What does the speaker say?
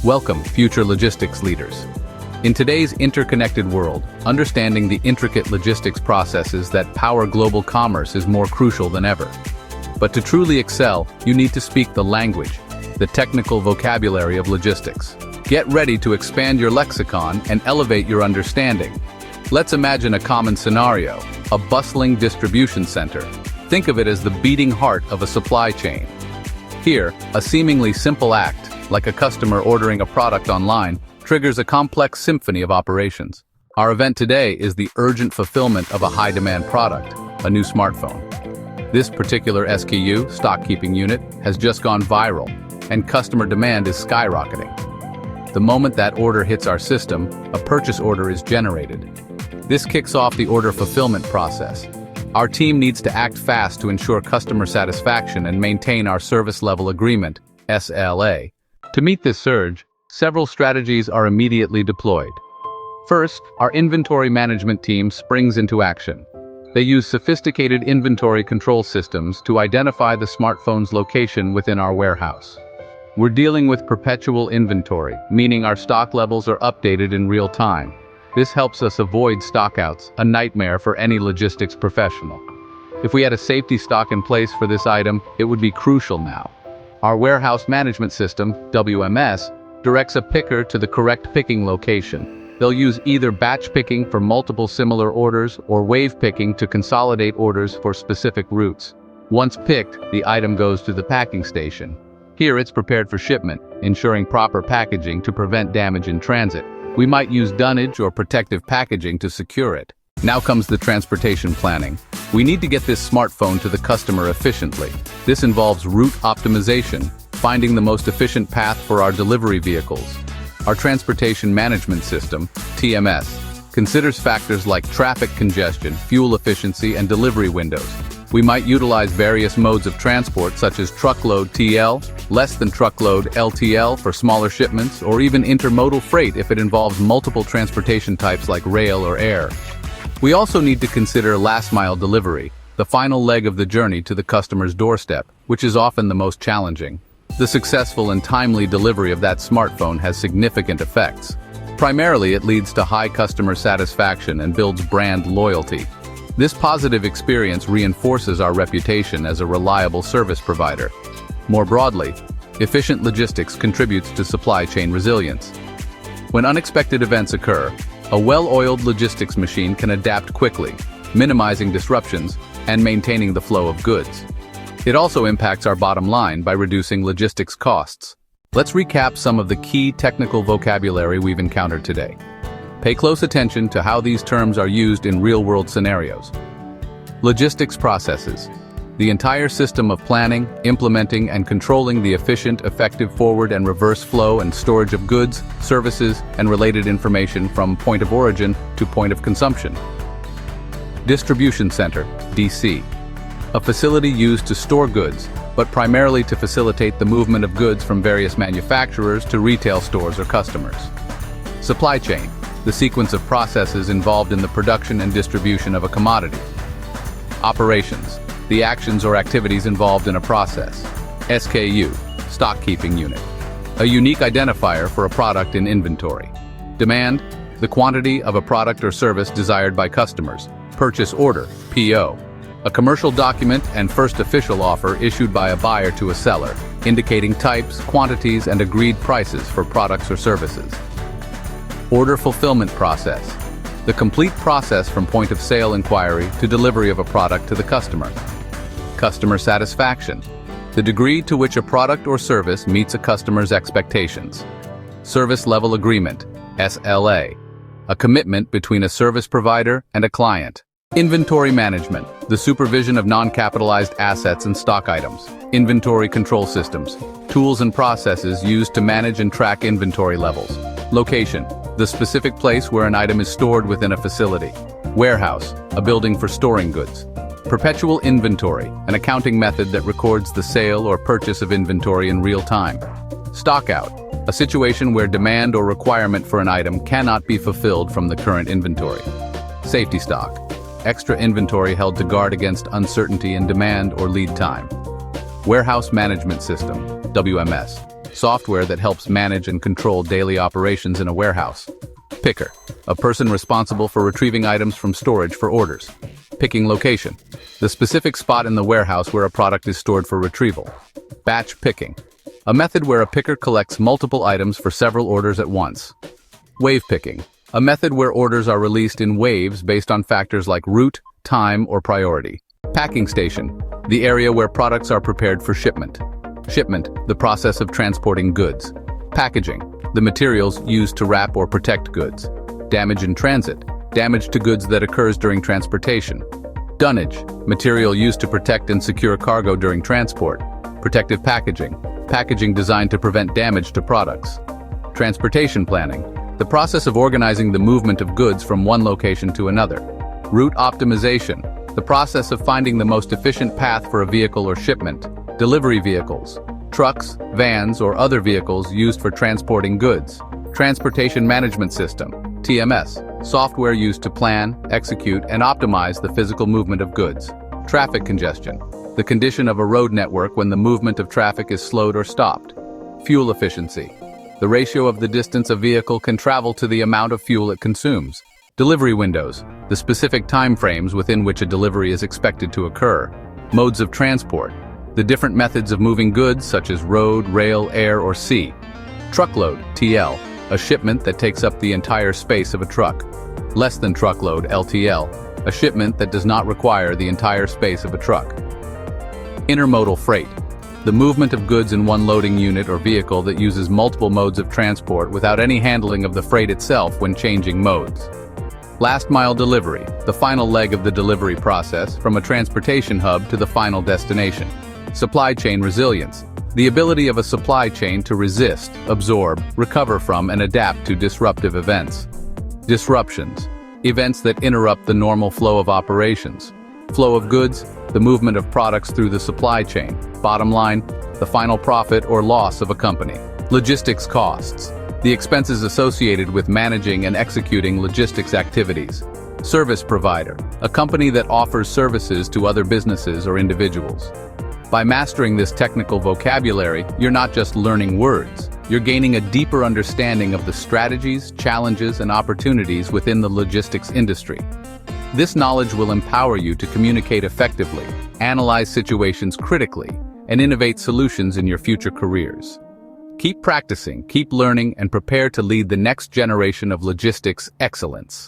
Welcome, future logistics leaders. In today's interconnected world, understanding the intricate logistics processes that power global commerce is more crucial than ever. But to truly excel, you need to speak the language, the technical vocabulary of logistics. Get ready to expand your lexicon and elevate your understanding. Let's imagine a common scenario, a bustling distribution center. Think of it as the beating heart of a supply chain. Here, a seemingly simple act, like a customer ordering a product online, triggers a complex symphony of operations. Our event today is the urgent fulfillment of a high-demand product, a new smartphone. This particular SKU, stock keeping unit, has just gone viral, and customer demand is skyrocketing. The moment that order hits our system, a purchase order is generated. This kicks off the order fulfillment process. Our team needs to act fast to ensure customer satisfaction and maintain our service level agreement, SLA. To meet this surge, several strategies are immediately deployed. First, our inventory management team springs into action. They use sophisticated inventory control systems to identify the smartphone's location within our warehouse. We're dealing with perpetual inventory, meaning our stock levels are updated in real time. This helps us avoid stockouts, a nightmare for any logistics professional. If we had a safety stock in place for this item, it would be crucial now. Our warehouse management system, WMS, directs a picker to the correct picking location. They'll use either batch picking for multiple similar orders or wave picking to consolidate orders for specific routes. Once picked, the item goes to the packing station. Here it's prepared for shipment, ensuring proper packaging to prevent damage in transit. We might use dunnage or protective packaging to secure it. Now comes the transportation planning. We need to get this smartphone to the customer efficiently. This involves route optimization, finding the most efficient path for our delivery vehicles. Our transportation management system, TMS, considers factors like traffic congestion, fuel efficiency, and delivery windows. We might utilize various modes of transport such as truckload TL, less than truckload LTL for smaller shipments, or even intermodal freight if it involves multiple transportation types like rail or air. We also need to consider last-mile delivery, the final leg of the journey to the customer's doorstep, which is often the most challenging. The successful and timely delivery of that smartphone has significant effects. Primarily, it leads to high customer satisfaction and builds brand loyalty. This positive experience reinforces our reputation as a reliable service provider. More broadly, efficient logistics contributes to supply chain resilience. When unexpected events occur, a well-oiled logistics machine can adapt quickly, minimizing disruptions and maintaining the flow of goods. It also impacts our bottom line by reducing logistics costs. Let's recap some of the key technical vocabulary we've encountered today. Pay close attention to how these terms are used in real-world scenarios. Logistics processes. The entire system of planning, implementing, and controlling the efficient, effective forward and reverse flow and storage of goods, services, and related information from point of origin to point of consumption. Distribution center, DC. A facility used to store goods, but primarily to facilitate the movement of goods from various manufacturers to retail stores or customers. Supply chain. The sequence of processes involved in the production and distribution of a commodity. Operations. The actions or activities involved in a process. SKU, stock keeping unit. A unique identifier for a product in inventory. Demand, the quantity of a product or service desired by customers. Purchase order, PO. A commercial document and first official offer issued by a buyer to a seller, indicating types, quantities, and agreed prices for products or services. Order fulfillment process. The complete process from point of sale inquiry to delivery of a product to the customer. Customer satisfaction. The degree to which a product or service meets a customer's expectations. Service level agreement, SLA. A commitment between a service provider and a client. Inventory management. The supervision of non-capitalized assets and stock items. Inventory control systems. Tools and processes used to manage and track inventory levels. Location. The specific place where an item is stored within a facility. Warehouse. A building for storing goods. Perpetual inventory, an accounting method that records the sale or purchase of inventory in real time. Stockout, a situation where demand or requirement for an item cannot be fulfilled from the current inventory. Safety stock, extra inventory held to guard against uncertainty in demand or lead time. Warehouse Management System, WMS, software that helps manage and control daily operations in a warehouse. Picker, a person responsible for retrieving items from storage for orders. Picking location, the specific spot in the warehouse where a product is stored for retrieval. Batch picking, a method where a picker collects multiple items for several orders at once. Wave picking, a method where orders are released in waves based on factors like route, time, or priority. Packing station, the area where products are prepared for shipment. Shipment, the process of transporting goods. Packaging, the materials used to wrap or protect goods. Damage in transit, damage to goods that occurs during transportation. Dunnage, material used to protect and secure cargo during transport. Protective packaging, packaging designed to prevent damage to products. Transportation planning, the process of organizing the movement of goods from one location to another. Route optimization, the process of finding the most efficient path for a vehicle or shipment. Delivery vehicles, trucks, vans, or other vehicles used for transporting goods. Transportation Management System, TMS, software used to plan, execute, and optimize the physical movement of goods. Traffic congestion, the condition of a road network when the movement of traffic is slowed or stopped. Fuel efficiency, the ratio of the distance a vehicle can travel to the amount of fuel it consumes. Delivery windows, the specific time frames within which a delivery is expected to occur. Modes of transport, the different methods of moving goods such as road, rail, air, or sea. Truckload, TL, a shipment that takes up the entire space of a truck. Less than truckload, LTL, a shipment that does not require the entire space of a truck. Intermodal freight, the movement of goods in one loading unit or vehicle that uses multiple modes of transport without any handling of the freight itself when changing modes. Last mile delivery, the final leg of the delivery process from a transportation hub to the final destination. Supply chain resilience, the ability of a supply chain to resist, absorb, recover from, and adapt to disruptive events. Disruptions, events that interrupt the normal flow of operations. Flow of goods, the movement of products through the supply chain. Bottom line, the final profit or loss of a company. Logistics costs, the expenses associated with managing and executing logistics activities. Service provider, a company that offers services to other businesses or individuals. By mastering this technical vocabulary, you're not just learning words, you're gaining a deeper understanding of the strategies, challenges, and opportunities within the logistics industry. This knowledge will empower you to communicate effectively, analyze situations critically, and innovate solutions in your future careers. Keep practicing, keep learning, and prepare to lead the next generation of logistics excellence.